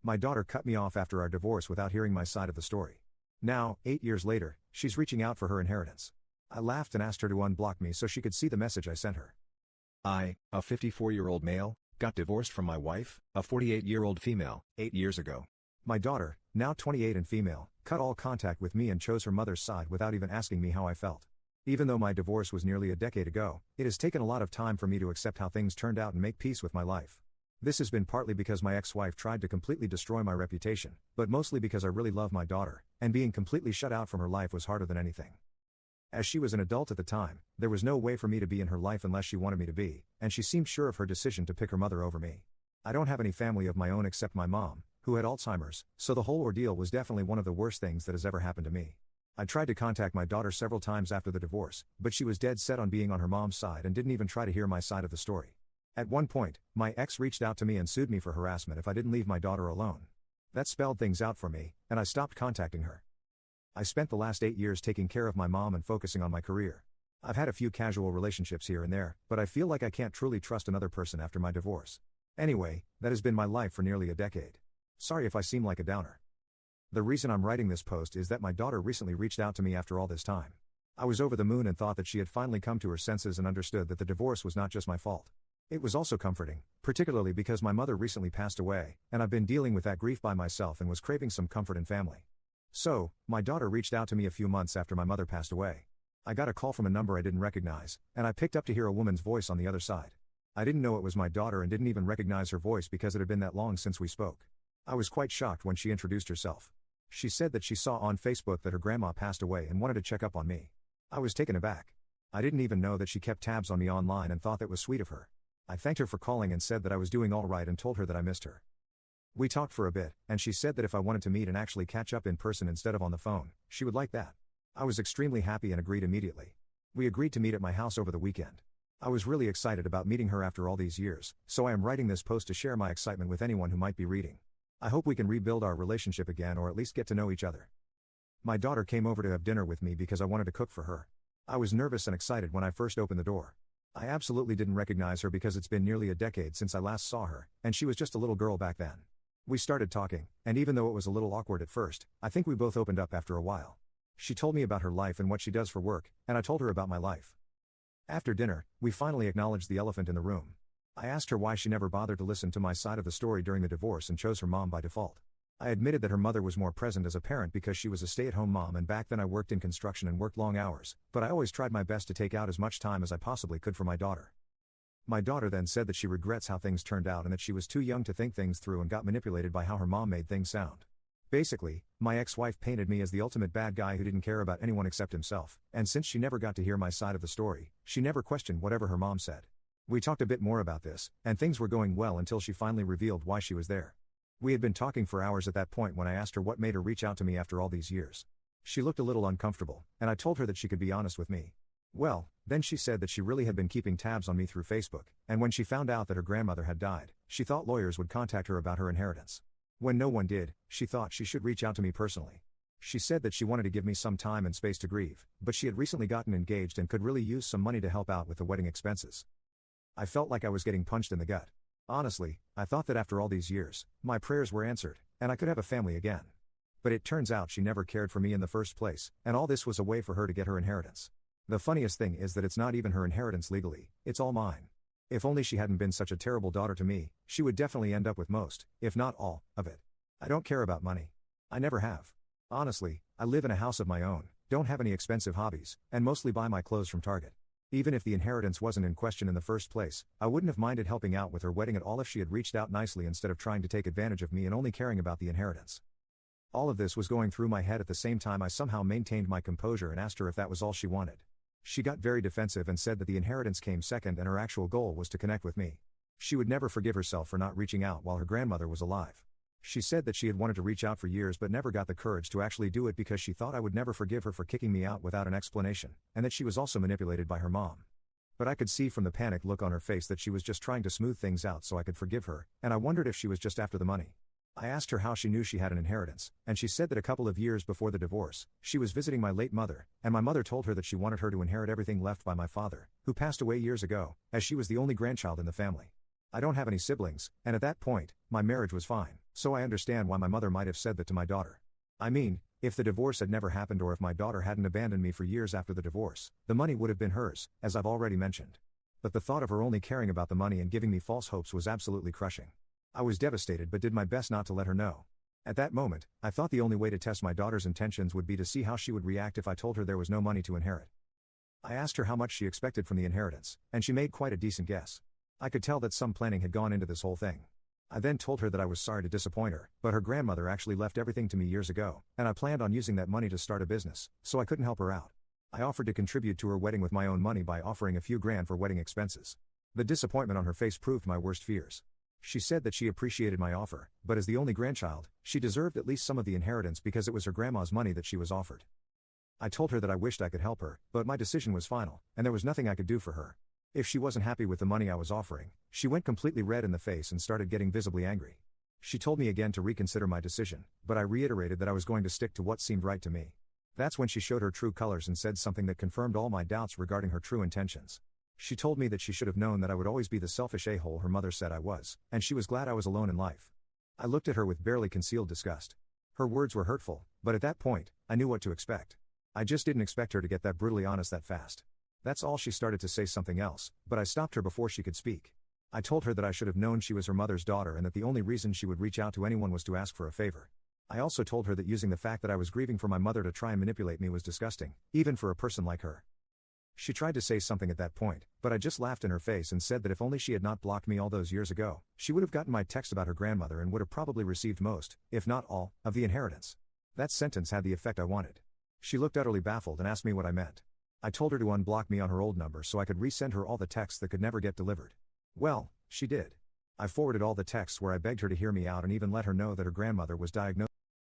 My daughter cut me off after our divorce without hearing my side of the story. Now, 8 years later, she's reaching out for her inheritance. I laughed and asked her to unblock me so she could see the message I sent her. I, a 54-year-old male, got divorced from my wife, a 48-year-old female, 8 years ago. My daughter, now 28 and female, cut all contact with me and chose her mother's side without even asking me how I felt. Even though my divorce was nearly a decade ago, it has taken a lot of time for me to accept how things turned out and make peace with my life. This has been partly because my ex-wife tried to completely destroy my reputation, but mostly because I really love my daughter, and being completely shut out from her life was harder than anything. As she was an adult at the time, there was no way for me to be in her life unless she wanted me to be, and she seemed sure of her decision to pick her mother over me. I don't have any family of my own except my mom, who had Alzheimer's, so the whole ordeal was definitely one of the worst things that has ever happened to me. I tried to contact my daughter several times after the divorce, but she was dead set on being on her mom's side and didn't even try to hear my side of the story. At one point, my ex reached out to me and sued me for harassment if I didn't leave my daughter alone. That spelled things out for me, and I stopped contacting her. I spent the last 8 years taking care of my mom and focusing on my career. I've had a few casual relationships here and there, but I feel like I can't truly trust another person after my divorce. Anyway, that has been my life for nearly a decade. Sorry if I seem like a downer. The reason I'm writing this post is that my daughter recently reached out to me after all this time. I was over the moon and thought that she had finally come to her senses and understood that the divorce was not just my fault. It was also comforting, particularly because my mother recently passed away, and I've been dealing with that grief by myself and was craving some comfort and family. So, my daughter reached out to me a few months after my mother passed away. I got a call from a number I didn't recognize, and I picked up to hear a woman's voice on the other side. I didn't know it was my daughter and didn't even recognize her voice because it had been that long since we spoke. I was quite shocked when she introduced herself. She said that she saw on Facebook that her grandma passed away and wanted to check up on me. I was taken aback. I didn't even know that she kept tabs on me online and thought that was sweet of her. I thanked her for calling and said that I was doing all right and told her that I missed her. We talked for a bit, and she said that if I wanted to meet and actually catch up in person instead of on the phone, she would like that. I was extremely happy and agreed immediately. We agreed to meet at my house over the weekend. I was really excited about meeting her after all these years, so I am writing this post to share my excitement with anyone who might be reading. I hope we can rebuild our relationship again or at least get to know each other. My daughter came over to have dinner with me because I wanted to cook for her. I was nervous and excited when I first opened the door. I absolutely didn't recognize her because it's been nearly a decade since I last saw her, and she was just a little girl back then. We started talking, and even though it was a little awkward at first, I think we both opened up after a while. She told me about her life and what she does for work, and I told her about my life. After dinner, we finally acknowledged the elephant in the room. I asked her why she never bothered to listen to my side of the story during the divorce and chose her mom by default. I admitted that her mother was more present as a parent because she was a stay-at-home mom and back then I worked in construction and worked long hours, but I always tried my best to take out as much time as I possibly could for my daughter. My daughter then said that she regrets how things turned out and that she was too young to think things through and got manipulated by how her mom made things sound. Basically, my ex-wife painted me as the ultimate bad guy who didn't care about anyone except himself, and since she never got to hear my side of the story, she never questioned whatever her mom said. We talked a bit more about this, and things were going well until she finally revealed why she was there. We had been talking for hours at that point when I asked her what made her reach out to me after all these years. She looked a little uncomfortable, and I told her that she could be honest with me. Well, then she said that she really had been keeping tabs on me through Facebook, and when she found out that her grandmother had died, she thought lawyers would contact her about her inheritance. When no one did, she thought she should reach out to me personally. She said that she wanted to give me some time and space to grieve, but she had recently gotten engaged and could really use some money to help out with the wedding expenses. I felt like I was getting punched in the gut. Honestly, I thought that after all these years, my prayers were answered, and I could have a family again. But it turns out she never cared for me in the first place, and all this was a way for her to get her inheritance. The funniest thing is that it's not even her inheritance legally, it's all mine. If only she hadn't been such a terrible daughter to me, she would definitely end up with most, if not all, of it. I don't care about money. I never have. Honestly, I live in a house of my own, don't have any expensive hobbies, and mostly buy my clothes from Target. Even if the inheritance wasn't in question in the first place, I wouldn't have minded helping out with her wedding at all if she had reached out nicely instead of trying to take advantage of me and only caring about the inheritance. All of this was going through my head at the same time I somehow maintained my composure and asked her if that was all she wanted. She got very defensive and said that the inheritance came second and her actual goal was to connect with me. She would never forgive herself for not reaching out while her grandmother was alive. She said that she had wanted to reach out for years but never got the courage to actually do it because she thought I would never forgive her for kicking me out without an explanation, and that she was also manipulated by her mom. But I could see from the panicked look on her face that she was just trying to smooth things out so I could forgive her, and I wondered if she was just after the money. I asked her how she knew she had an inheritance, and she said that a couple of years before the divorce, she was visiting my late mother, and my mother told her that she wanted her to inherit everything left by my father, who passed away years ago, as she was the only grandchild in the family. I don't have any siblings, and at that point, my marriage was fine, so I understand why my mother might have said that to my daughter. I mean, if the divorce had never happened or if my daughter hadn't abandoned me for years after the divorce, the money would have been hers, as I've already mentioned. But the thought of her only caring about the money and giving me false hopes was absolutely crushing. I was devastated but did my best not to let her know. At that moment, I thought the only way to test my daughter's intentions would be to see how she would react if I told her there was no money to inherit. I asked her how much she expected from the inheritance, and she made quite a decent guess. I could tell that some planning had gone into this whole thing. I then told her that I was sorry to disappoint her, but her grandmother actually left everything to me years ago, and I planned on using that money to start a business, so I couldn't help her out. I offered to contribute to her wedding with my own money by offering a few grand for wedding expenses. The disappointment on her face proved my worst fears. She said that she appreciated my offer, but as the only grandchild, she deserved at least some of the inheritance because it was her grandma's money that she was offered. I told her that I wished I could help her, but my decision was final, and there was nothing I could do for her. If she wasn't happy with the money I was offering, she went completely red in the face and started getting visibly angry. She told me again to reconsider my decision, but I reiterated that I was going to stick to what seemed right to me. That's when she showed her true colors and said something that confirmed all my doubts regarding her true intentions. She told me that she should have known that I would always be the selfish a-hole her mother said I was, and she was glad I was alone in life. I looked at her with barely concealed disgust. Her words were hurtful, but at that point, I knew what to expect. I just didn't expect her to get that brutally honest that fast. That's all. She started to say something else, but I stopped her before she could speak. I told her that I should have known she was her mother's daughter and that the only reason she would reach out to anyone was to ask for a favor. I also told her that using the fact that I was grieving for my mother to try and manipulate me was disgusting, even for a person like her. She tried to say something at that point, but I just laughed in her face and said that if only she had not blocked me all those years ago, she would have gotten my text about her grandmother and would have probably received most, if not all, of the inheritance. That sentence had the effect I wanted. She looked utterly baffled and asked me what I meant. I told her to unblock me on her old number so I could resend her all the texts that could never get delivered. Well, she did. I forwarded all the texts where I begged her to hear me out and even let her know that her grandmother was diagnosed